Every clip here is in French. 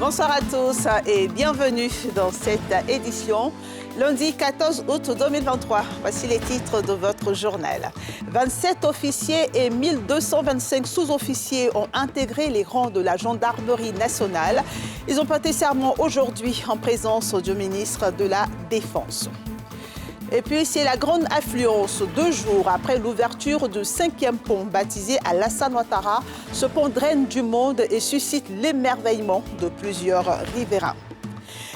Bonsoir à tous et bienvenue dans cette édition. Lundi 14 août 2023, voici les titres de votre journal. 27 officiers et 1225 sous-officiers ont intégré les rangs de la gendarmerie nationale. Ils ont prêté serment aujourd'hui en présence du ministre de la Défense. Et puis, c'est la grande affluence 2 jours après l'ouverture du 5e pont baptisé Alassane Ouattara. Ce pont draine du monde et suscite l'émerveillement de plusieurs riverains.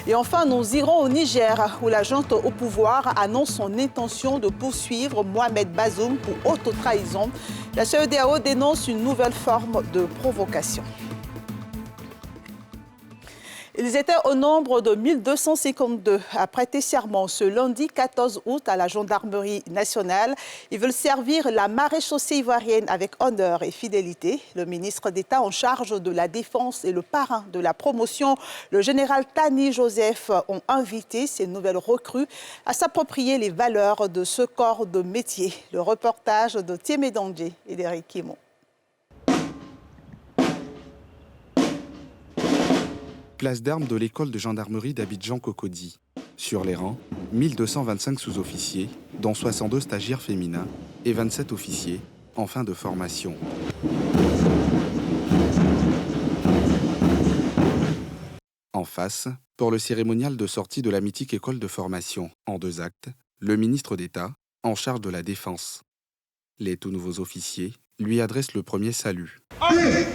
Et enfin, nous irons au Niger, où la junte au pouvoir annonce son intention de poursuivre Mohamed Bazoum pour haute trahison. La CEDEAO dénonce une nouvelle forme de provocation. Ils étaient au nombre de 1252 à prêter serment ce lundi 14 août à la gendarmerie nationale. Ils veulent servir la maréchaussée ivoirienne avec honneur et fidélité. Le ministre d'État en charge de la Défense et le parrain de la promotion, le général Tani Joseph, ont invité ces nouvelles recrues à s'approprier les valeurs de ce corps de métier. Le reportage de Tiémé Dandje et d'Éric Kimon. Place d'armes de l'école de gendarmerie d'Abidjan-Cocody. Sur les rangs, 1225 sous-officiers, dont 62 stagiaires féminins et 27 officiers en fin de formation. En face, pour le cérémonial de sortie de la mythique école de formation, en 2 actes, le ministre d'État, en charge de la Défense. Les tout nouveaux officiers lui adressent le premier salut. Allez!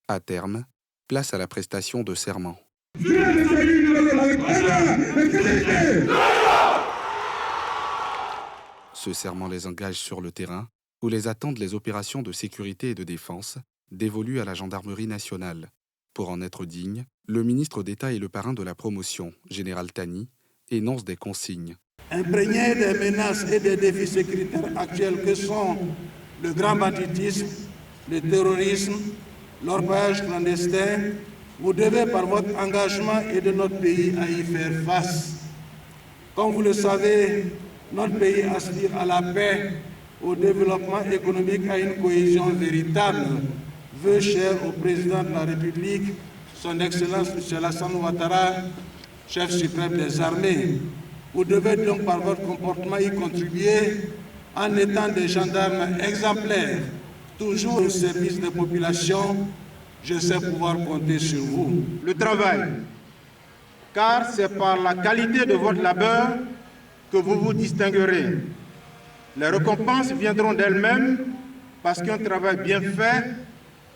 À terme, place à la prestation de serment. Ce serment les engage sur le terrain, où les attendent les opérations de sécurité et de défense dévolues à la gendarmerie nationale. Pour en être digne, le ministre d'État et le parrain de la promotion, général Tani, énoncent des consignes. Imprégné des menaces et des défis sécuritaires actuels que sont le grand banditisme, le terrorisme, l'orpaillage clandestin, vous devez par votre engagement aider notre pays à y faire face. Comme vous le savez, notre pays aspire à la paix, au développement économique, à une cohésion véritable. Vœu cher au président de la République, son Excellence M. Alassane Ouattara, chef suprême des armées. Vous devez donc par votre comportement y contribuer en étant des gendarmes exemplaires, toujours au service des populations. Je sais pouvoir compter sur vous. Le travail, car c'est par la qualité de votre labeur que vous vous distinguerez. Les récompenses viendront d'elles-mêmes parce qu'un travail bien fait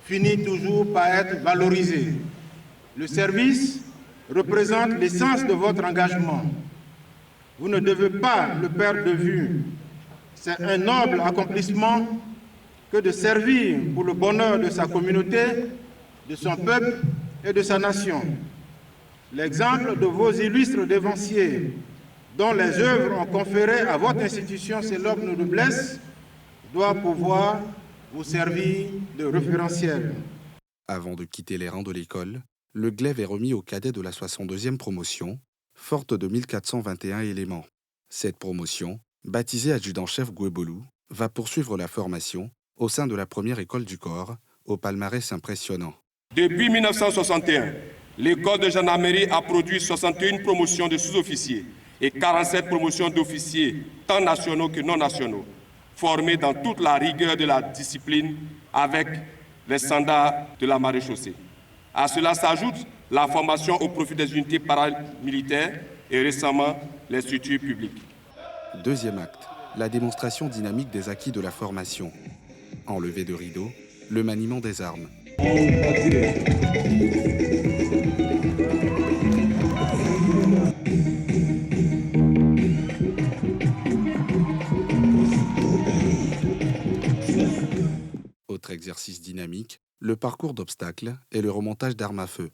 finit toujours par être valorisé. Le service représente l'essence de votre engagement. Vous ne devez pas le perdre de vue. C'est un noble accomplissement que de servir pour le bonheur de sa communauté, de son peuple et de sa nation. L'exemple de vos illustres dévanciers, dont les œuvres ont conféré à votre institution ses nobles noblesses, doit pouvoir vous servir de référentiel. Avant de quitter les rangs de l'école, le glaive est remis aux cadets de la 62e promotion, forte de 1421 éléments. Cette promotion, baptisée adjudant-chef Gouebolou, va poursuivre la formation au sein de la première école du corps, au palmarès impressionnant. Depuis 1961, l'école de gendarmerie a produit 61 promotions de sous-officiers et 47 promotions d'officiers, tant nationaux que non nationaux, formés dans toute la rigueur de la discipline avec les standards de la maréchaussée. À cela s'ajoute la formation au profit des unités paramilitaires et récemment les structures publiques. Deuxième acte, la démonstration dynamique des acquis de la formation. Enlevé de rideau, le maniement des armes. Autre exercice dynamique, le parcours d'obstacles et le remontage d'armes à feu.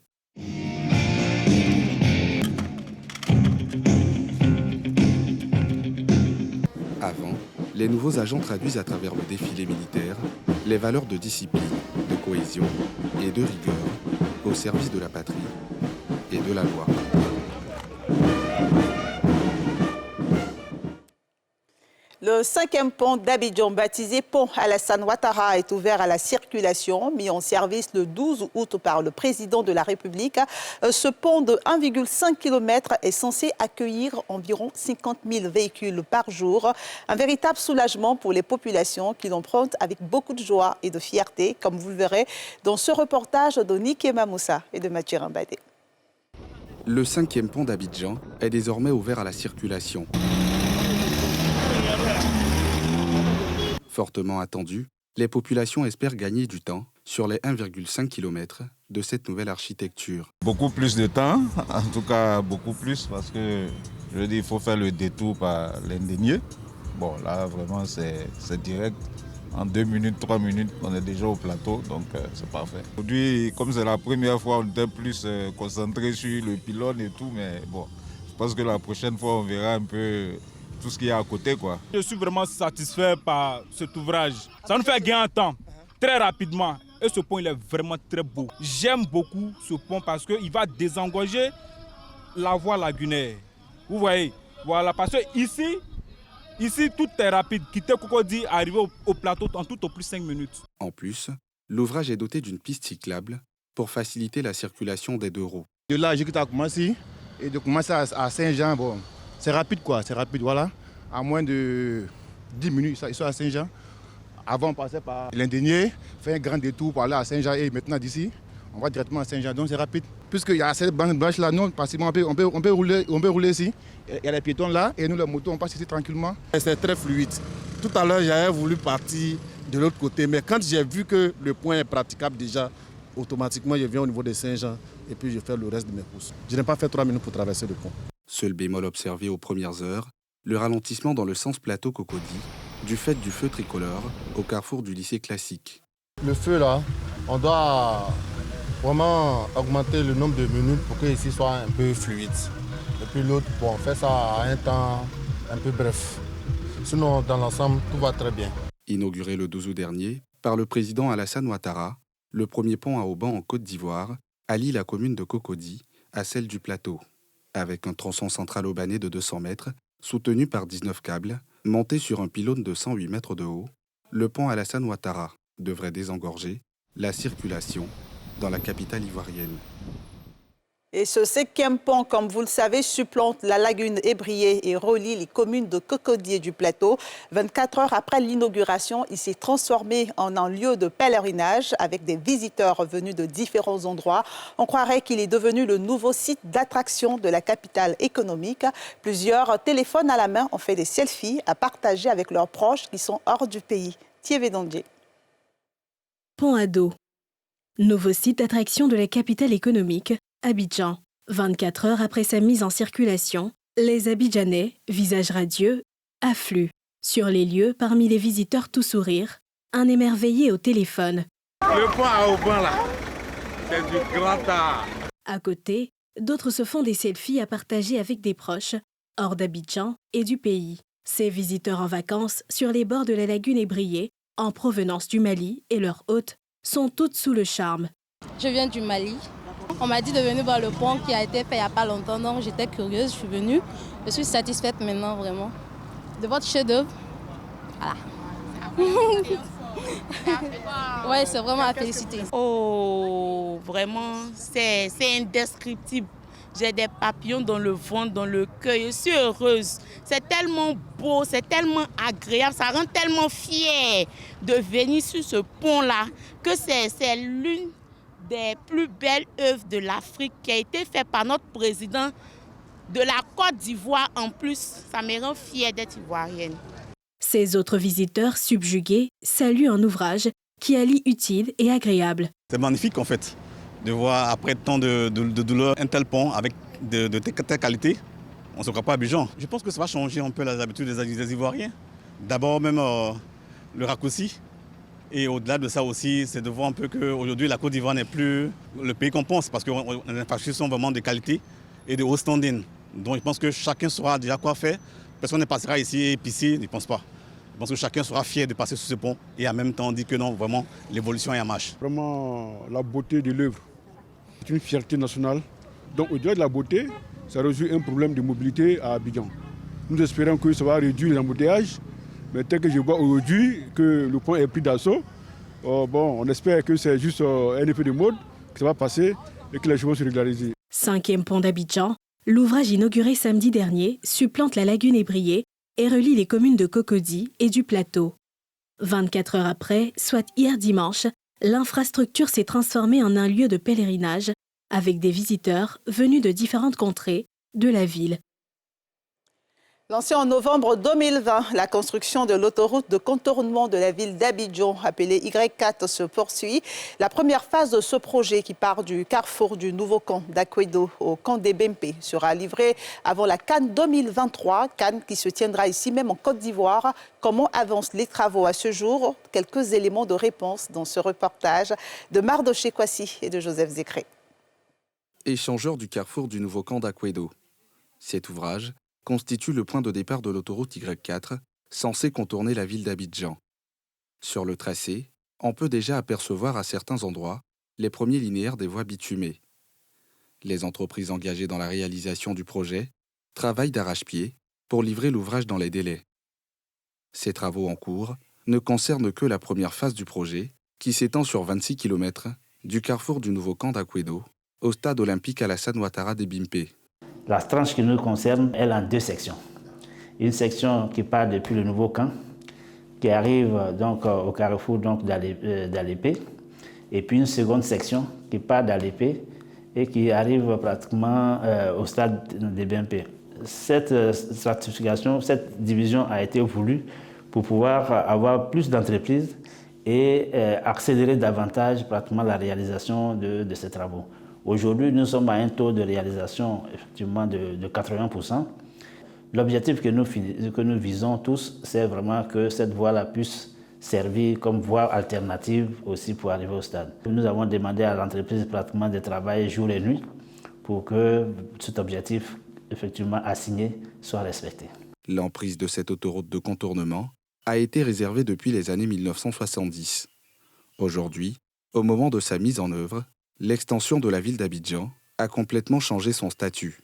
Avant, les nouveaux agents traduisent à travers le défilé militaire les valeurs de discipline, de cohésion et de rigueur au service de la patrie et de la loi. Le 5e pont d'Abidjan, baptisé pont Alassane Ouattara, est ouvert à la circulation, mis en service le 12 août par le président de la République. Ce pont de 1,5 km est censé accueillir environ 50 000 véhicules par jour. Un véritable soulagement pour les populations qui l'empruntent avec beaucoup de joie et de fierté, comme vous le verrez dans ce reportage de Nikema Moussa et de Mathieu Rambadé. Le 5e pont d'Abidjan est désormais ouvert à la circulation. Fortement attendu, les populations espèrent gagner du temps sur les 1,5 km de cette nouvelle architecture. Beaucoup plus de temps, en tout cas beaucoup plus, parce que je veux dire, il faut faire le détour par l'Indénié. Bon, là vraiment c'est direct. En 2 minutes, 3 minutes, on est déjà au plateau, donc c'est parfait. Aujourd'hui, comme c'est la première fois, on était plus concentré sur le pylône et tout, mais bon, je pense que la prochaine fois, on verra un peu tout ce qu'il y a à côté, quoi. Je suis vraiment satisfait par cet ouvrage. Ça nous fait gagner en temps, très rapidement. Et ce pont, il est vraiment très beau. J'aime beaucoup ce pont parce qu'il va désengorger la voie lagunaire. Vous voyez, voilà, parce que ici, tout est rapide. Quitter Cocody, arriver au plateau en tout au plus 5 minutes. En plus, l'ouvrage est doté d'une piste cyclable pour faciliter la circulation des 2 roues. De là, j'ai quitté à Koumassi et de Koumassi à Saint-Jean, bon, c'est rapide quoi, c'est rapide, voilà. À moins de 10 minutes, ils sont à Saint-Jean. Avant, on passait par l'Indénié, fait un grand détour par là à Saint-Jean et maintenant d'ici, on va directement à Saint-Jean, donc c'est rapide. Puisqu'il y a cette branche-là, non, parce qu'on peut rouler ici. Il y a les piétons là et nous, les motos, on passe ici tranquillement. C'est très fluide. Tout à l'heure, j'avais voulu partir de l'autre côté, mais quand j'ai vu que le point est praticable déjà, automatiquement, je viens au niveau de Saint-Jean et puis je fais le reste de mes courses. Je n'ai pas fait 3 minutes pour traverser le pont. Seul bémol observé aux premières heures, le ralentissement dans le sens plateau Cocody, du fait du feu tricolore au carrefour du lycée classique. Le feu là, on doit vraiment augmenter le nombre de minutes pour que ici soit un peu fluide. Et puis l'autre, bon, on fait ça à un temps un peu bref. Sinon, dans l'ensemble, tout va très bien. Inauguré le 12 août dernier par le président Alassane Ouattara, le premier pont à Auban en Côte d'Ivoire allie la commune de Cocody à celle du plateau. Avec un tronçon central aubanais de 200 mètres, soutenu par 19 câbles, monté sur un pylône de 108 mètres de haut, le pont Alassane Ouattara devrait désengorger la circulation dans la capitale ivoirienne. Et ce 5e pont, comme vous le savez, supplante la lagune ébriée et relie les communes de Cocody et du Plateau. 24 heures après l'inauguration, il s'est transformé en un lieu de pèlerinage avec des visiteurs venus de différents endroits. On croirait qu'il est devenu le nouveau site d'attraction de la capitale économique. Plusieurs téléphones à la main ont fait des selfies à partager avec leurs proches qui sont hors du pays. Thierry Dondier. Pont à dos. Nouveau site d'attraction de la capitale économique, Abidjan. 24 heures après sa mise en circulation, les Abidjanais, visage radieux, affluent. Sur les lieux, parmi les visiteurs tout sourire, un émerveillé au téléphone. Le pont à Auban là, c'est du grand art. À côté, d'autres se font des selfies à partager avec des proches, hors d'Abidjan et du pays. Ces visiteurs en vacances sur les bords de la lagune ébriée, en provenance du Mali et leurs hôtes, sont toutes sous le charme. Je viens du Mali. On m'a dit de venir voir le pont qui a été fait il n'y a pas longtemps, donc j'étais curieuse, je suis venue. Je suis satisfaite maintenant, vraiment. De votre chef-d'œuvre. Voilà. Ouais, c'est vraiment à féliciter. Oh, vraiment, c'est indescriptible. J'ai des papillons dans le ventre, dans le cœur. Je suis heureuse. C'est tellement beau, c'est tellement agréable. Ça rend tellement fière de venir sur ce pont-là que c'est l'une des plus belles œuvres de l'Afrique qui a été faite par notre président de la Côte d'Ivoire. En plus, ça me rend fière d'être ivoirienne. Ces autres visiteurs subjugués saluent un ouvrage qui allie utile et agréable. C'est magnifique en fait, de voir après tant de douleur un tel pont avec de telle qualité. On ne se croit pas à Abidjan. Je pense que ça va changer un peu les habitudes des Ivoiriens. D'abord même le raccourci. Et au-delà de ça aussi, c'est de voir un peu qu'aujourd'hui la Côte d'Ivoire n'est plus le pays qu'on pense parce que les infrastructures sont vraiment de qualité et de haut standing. Donc je pense que chacun saura déjà quoi faire. Personne ne passera ici et pisser, je ne pense pas. Je pense que chacun sera fier de passer sur ce pont et en même temps dire que non, vraiment, l'évolution est en marche. Vraiment, la beauté de l'œuvre, c'est une fierté nationale. Donc au-delà de la beauté, ça résout un problème de mobilité à Abidjan. Nous espérons que ça va réduire les embouteillages Mais tel que je vois aujourd'hui que le pont est pris d'assaut, on espère que c'est juste un effet de mode, que ça va passer et que les choses vont se régulariser. 5e pont d'Abidjan, l'ouvrage inauguré samedi dernier supplante la lagune ébriée et relie les communes de Cocody et du Plateau. 24 heures après, soit hier dimanche, l'infrastructure s'est transformée en un lieu de pèlerinage avec des visiteurs venus de différentes contrées de la ville. Lancée en novembre 2020, la construction de l'autoroute de contournement de la ville d'Abidjan, appelée Y4, se poursuit. La première phase de ce projet, qui part du carrefour du nouveau camp d'Akwedo au camp des Bempé, sera livrée avant la Cannes 2023, Cannes qui se tiendra ici même en Côte d'Ivoire. Comment avancent les travaux à ce jour? Quelques éléments de réponse dans ce reportage de Mardoché Kwasi et de Joseph Zécré. Échangeur du carrefour du nouveau camp d'Akwedo. Cet ouvrage constitue le point de départ de l'autoroute Y4, censée contourner la ville d'Abidjan. Sur le tracé, on peut déjà apercevoir à certains endroits les premiers linéaires des voies bitumées. Les entreprises engagées dans la réalisation du projet travaillent d'arrache-pied pour livrer l'ouvrage dans les délais. Ces travaux en cours ne concernent que la première phase du projet, qui s'étend sur 26 km du carrefour du nouveau camp d'Akwedo au stade olympique Alassane Ouattara des Bempé. La tranche qui nous concerne, elle en 2 sections. Une section qui part depuis le nouveau camp, qui arrive donc au carrefour d'Alépé, et puis une seconde section qui part d'Alépé et qui arrive pratiquement au stade des Bempé. Cette stratification, cette division a été voulue pour pouvoir avoir plus d'entreprises et accélérer davantage pratiquement la réalisation de ces travaux. Aujourd'hui, nous sommes à un taux de réalisation effectivement de 80%. L'objectif que nous visons tous, c'est vraiment que cette voie-là puisse servir comme voie alternative aussi pour arriver au stade. Nous avons demandé à l'entreprise pratiquement de travailler jour et nuit pour que cet objectif effectivement assigné soit respecté. L'emprise de cette autoroute de contournement a été réservée depuis les années 1970. Aujourd'hui, au moment de sa mise en œuvre, l'extension de la ville d'Abidjan a complètement changé son statut.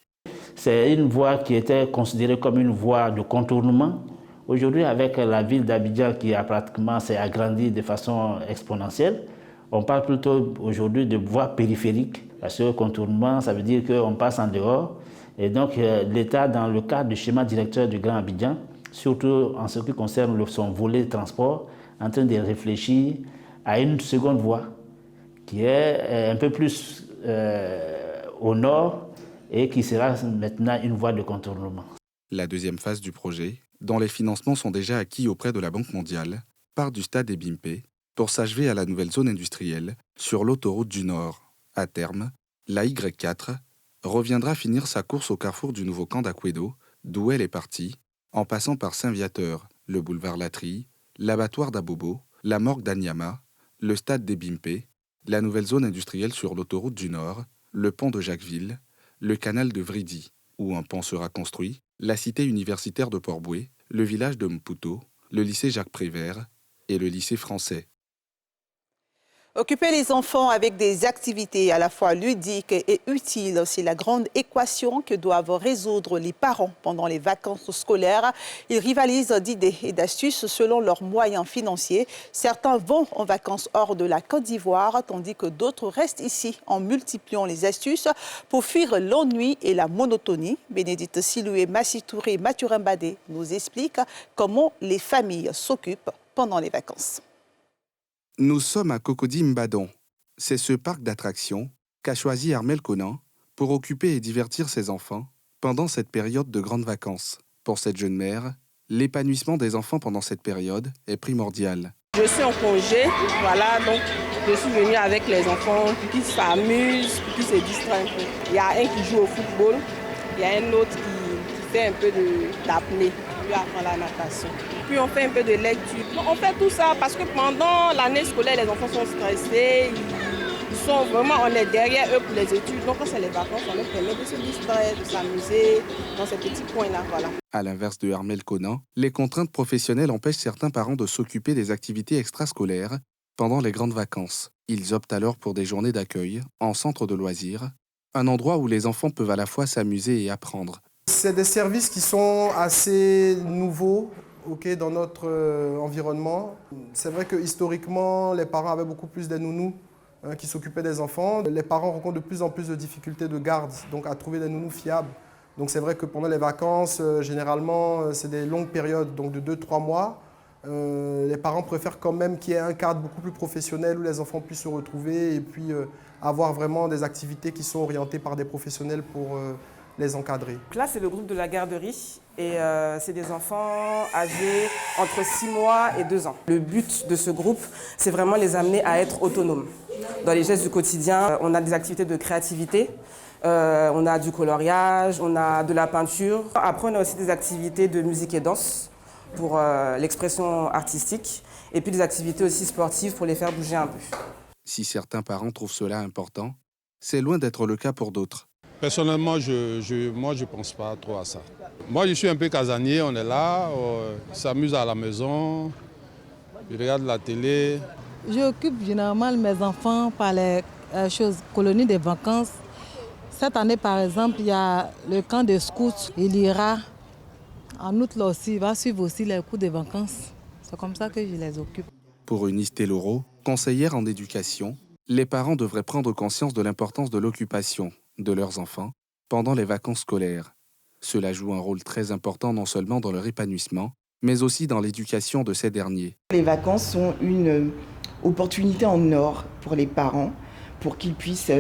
C'est une voie qui était considérée comme une voie de contournement. Aujourd'hui, avec la ville d'Abidjan qui a pratiquement s'est agrandie de façon exponentielle, on parle plutôt aujourd'hui de voie périphérique. Parce que contournement, ça veut dire qu'on passe en dehors. Et donc, l'État, dans le cadre du schéma directeur du Grand Abidjan, surtout en ce qui concerne son volet transport, est en train de réfléchir à une seconde voie qui est un peu plus au nord et qui sera maintenant une voie de contournement. La deuxième phase du projet, dont les financements sont déjà acquis auprès de la Banque mondiale, part du stade des Bempé pour s'achever à la nouvelle zone industrielle sur l'autoroute du Nord. À terme, la Y4 reviendra finir sa course au carrefour du nouveau camp d'Akwedo, d'où elle est partie, en passant par Saint-Viateur, le boulevard Latrille, l'abattoir d'Abobo, la morgue d'Anyama, le stade des Bempé, la nouvelle zone industrielle sur l'autoroute du Nord, le pont de Jacquesville, le canal de Vridi, où un pont sera construit, la cité universitaire de Port-Boué, le village de Mputo, le lycée Jacques Prévert et le lycée français. Occuper les enfants avec des activités à la fois ludiques et utiles, c'est la grande équation que doivent résoudre les parents pendant les vacances scolaires. Ils rivalisent d'idées et d'astuces selon leurs moyens financiers. Certains vont en vacances hors de la Côte d'Ivoire, tandis que d'autres restent ici en multipliant les astuces pour fuir l'ennui et la monotonie. Bénédicte Siloué, Massitouré et Mathurin Badé nous expliquent comment les familles s'occupent pendant les vacances. Nous sommes à Cocody Mbadon. C'est ce parc d'attractions qu'a choisi Armel Conan pour occuper et divertir ses enfants pendant cette période de grandes vacances. Pour cette jeune mère, l'épanouissement des enfants pendant cette période est primordial. Je suis en congé, voilà, donc je suis venue avec les enfants pour qu'ils s'amusent, pour qu'ils se distraient un peu. Il y a un qui joue au football, il y a un autre qui fait un peu d'apnée, lui apprend la natation. Puis on fait un peu de lecture. On fait tout ça parce que pendant l'année scolaire, les enfants sont stressés, ils sont vraiment, on est derrière eux pour les études. Donc quand c'est les vacances, on leur permet de se distraire, de s'amuser dans ces petits coins-là, voilà. À l'inverse de Armel Conan, les contraintes professionnelles empêchent certains parents de s'occuper des activités extrascolaires pendant les grandes vacances. Ils optent alors pour des journées d'accueil en centre de loisirs, un endroit où les enfants peuvent à la fois s'amuser et apprendre. C'est des services qui sont assez nouveaux dans notre environnement. C'est vrai que historiquement, les parents avaient beaucoup plus des nounous qui s'occupaient des enfants. Les parents rencontrent de plus en plus de difficultés de garde, donc à trouver des nounous fiables. Donc c'est vrai que pendant les vacances, généralement, c'est des longues périodes, donc de 2-3 mois. Les parents préfèrent quand même qu'il y ait un cadre beaucoup plus professionnel où les enfants puissent se retrouver et puis avoir vraiment des activités qui sont orientées par des professionnels pour les encadrer. Là, c'est le groupe de la garderie et c'est des enfants âgés entre 6 mois et 2 ans. Le but de ce groupe, c'est vraiment les amener à être autonomes. Dans les gestes du quotidien, on a des activités de créativité, on a du coloriage, on a de la peinture. Après, on a aussi des activités de musique et danse pour l'expression artistique et puis des activités aussi sportives pour les faire bouger un peu. Si certains parents trouvent cela important, c'est loin d'être le cas pour d'autres. Personnellement, moi, je ne pense pas trop à ça. Moi, je suis un peu casanier, on est là, on s'amuse à la maison, je regarde la télé. J'occupe généralement mes enfants par les colonies de vacances. Cette année, par exemple, il y a le camp de scouts. Il ira en août là aussi, il va suivre aussi les cours de vacances. C'est comme ça que je les occupe. Pour Eunice Telloro, conseillère en éducation, les parents devraient prendre conscience de l'importance de l'occupation de leurs enfants pendant les vacances scolaires. Cela joue un rôle très important non seulement dans leur épanouissement, mais aussi dans l'éducation de ces derniers. Les vacances sont une opportunité en or pour les parents, pour qu'ils puissent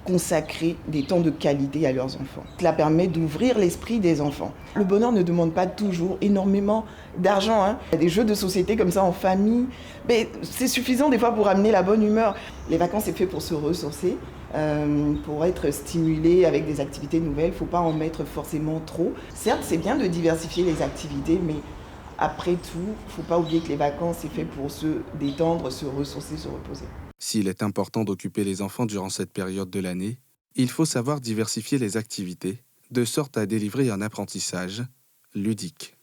consacrer des temps de qualité à leurs enfants. Cela permet d'ouvrir l'esprit des enfants. Le bonheur ne demande pas toujours énormément d'argent. Il y a des jeux de société comme ça en famille, mais c'est suffisant des fois pour amener la bonne humeur. Les vacances, c'est fait pour se ressourcer, pour être stimulé avec des activités nouvelles. Il ne faut pas en mettre forcément trop. Certes, c'est bien de diversifier les activités, mais après tout, il ne faut pas oublier que les vacances, c'est fait pour se détendre, se ressourcer, se reposer. S'il est important d'occuper les enfants durant cette période de l'année, il faut savoir diversifier les activités, de sorte à délivrer un apprentissage ludique.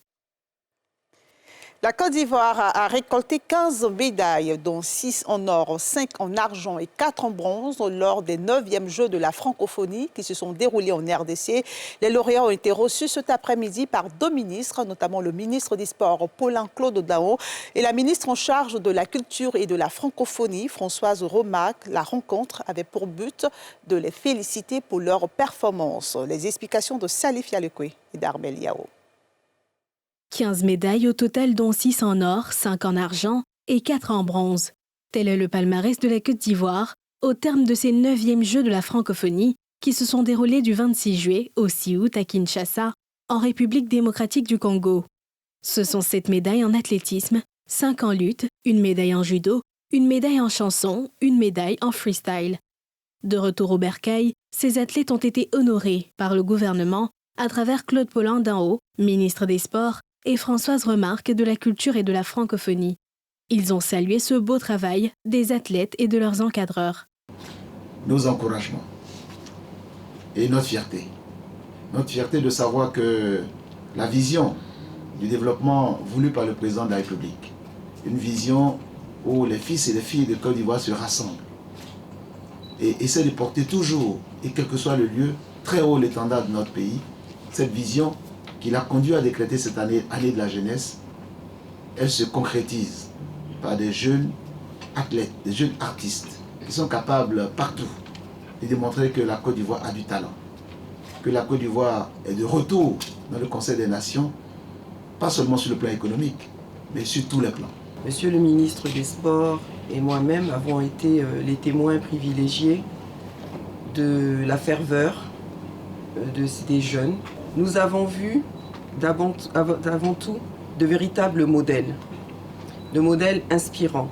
La Côte d'Ivoire a récolté 15 médailles, dont 6 en or, 5 en argent et 4 en bronze lors des 9e Jeux de la francophonie qui se sont déroulés en RDC. Les lauréats ont été reçus cet après-midi par 2 ministres, notamment le ministre des Sports, Paulin-Claude Dao, et la ministre en charge de la culture et de la francophonie, Françoise Romac. La rencontre avait pour but de les féliciter pour leur performance. Les explications de Salif Yalekwe et d'Armel Yao. 15 médailles au total, dont 6 en or, 5 en argent et 4 en bronze. Tel est le palmarès de la Côte d'Ivoire au terme de ces 9e Jeux de la francophonie qui se sont déroulés du 26 juillet au 6 août à Kinshasa, en République démocratique du Congo. Ce sont 7 médailles en athlétisme, 5 en lutte, une médaille en judo, une médaille en chanson, une médaille en freestyle. De retour au bercail, ces athlètes ont été honorés par le gouvernement à travers Claude Paulin Dao, ministre des Sports, et Françoise Remarque de la culture et de la francophonie. Ils ont salué ce beau travail des athlètes et de leurs encadreurs. Nos encouragements et notre fierté. Notre fierté de savoir que la vision du développement voulu par le président de la République, une vision où les fils et les filles de Côte d'Ivoire se rassemblent et essaient de porter toujours, et quel que soit le lieu, très haut l'étendard de notre pays, cette vision qui l'a conduit à décréter cette année de la jeunesse, elle se concrétise par des jeunes athlètes, des jeunes artistes qui sont capables partout de démontrer que la Côte d'Ivoire a du talent, que la Côte d'Ivoire est de retour dans le Conseil des Nations, pas seulement sur le plan économique, mais sur tous les plans. Monsieur le ministre des Sports et moi-même avons été les témoins privilégiés de la ferveur des jeunes. Nous avons vu d'avant tout de véritables modèles, de modèles inspirants,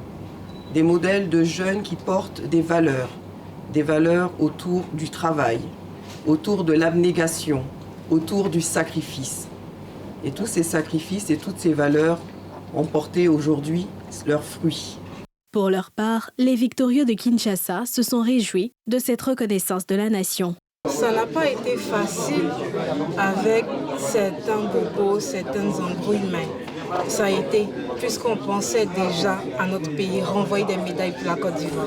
des modèles de jeunes qui portent des valeurs autour du travail, autour de l'abnégation, autour du sacrifice. Et tous ces sacrifices et toutes ces valeurs ont porté aujourd'hui leurs fruits. Pour leur part, les victorieux de Kinshasa se sont réjouis de cette reconnaissance de la nation. Ça n'a pas été facile avec certains bobos, certains embrouillements. ça a été, puisqu'on pensait déjà à notre pays renvoyer des médailles pour la Côte d'Ivoire.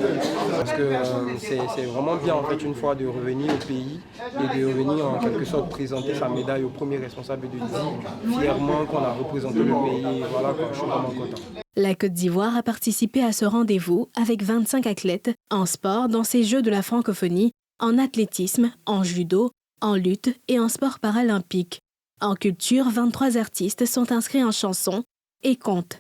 Parce que c'est vraiment bien en fait une fois de revenir au pays et de revenir en quelque sorte présenter sa médaille au premier responsable et de dire fièrement qu'on a représenté le pays. Et voilà quoi, je suis vraiment content. La Côte d'Ivoire a participé à ce rendez-vous avec 25 athlètes en sport dans ces Jeux de la francophonie, en athlétisme, en judo, en lutte et en sport paralympique. En culture, 23 artistes sont inscrits en chanson et contes.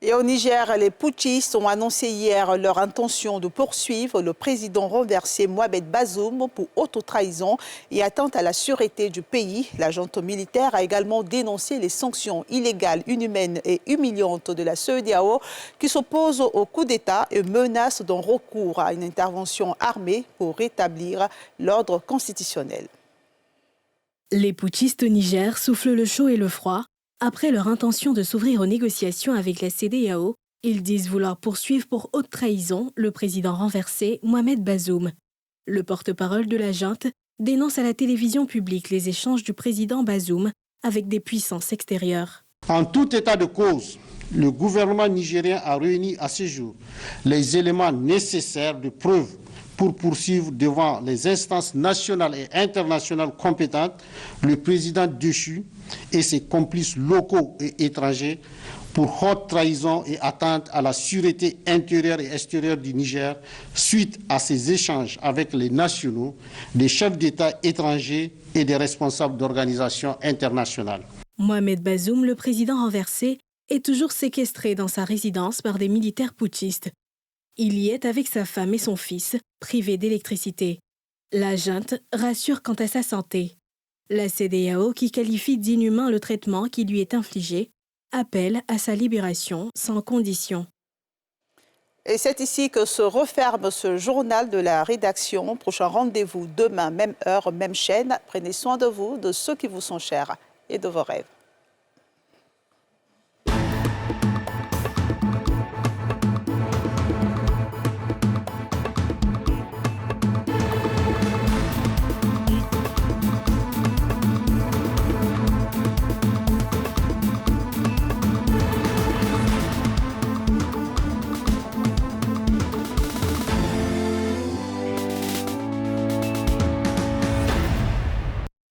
Et au Niger, les putschistes ont annoncé hier leur intention de poursuivre le président renversé Mohamed Bazoum pour autotrahison et atteinte à la sûreté du pays. La junte militaire a également dénoncé les sanctions illégales, inhumaines et humiliantes de la CEDEAO qui s'oppose au coup d'État et menace d'un recours à une intervention armée pour rétablir l'ordre constitutionnel. Les putschistes au Niger soufflent le chaud et le froid. Après leur intention de s'ouvrir aux négociations avec la CEDEAO, ils disent vouloir poursuivre pour haute trahison le président renversé Mohamed Bazoum. Le porte-parole de la junte dénonce à la télévision publique les échanges du président Bazoum avec des puissances extérieures. En tout état de cause, le gouvernement nigérien a réuni à ce jour les éléments nécessaires de preuve pour poursuivre devant les instances nationales et internationales compétentes le président déchu et ses complices locaux et étrangers pour haute trahison et atteinte à la sûreté intérieure et extérieure du Niger suite à ces échanges avec les nationaux, des chefs d'État étrangers et des responsables d'organisations internationales. Mohamed Bazoum, le président renversé, est toujours séquestré dans sa résidence par des militaires putschistes. Il y est avec sa femme et son fils, privés d'électricité. La junte rassure quant à sa santé. La CEDEAO, qui qualifie d'inhumain le traitement qui lui est infligé, appelle à sa libération sans condition. Et c'est ici que se referme ce journal de la rédaction. Prochain rendez-vous demain, même heure, même chaîne. Prenez soin de vous, de ceux qui vous sont chers et de vos rêves.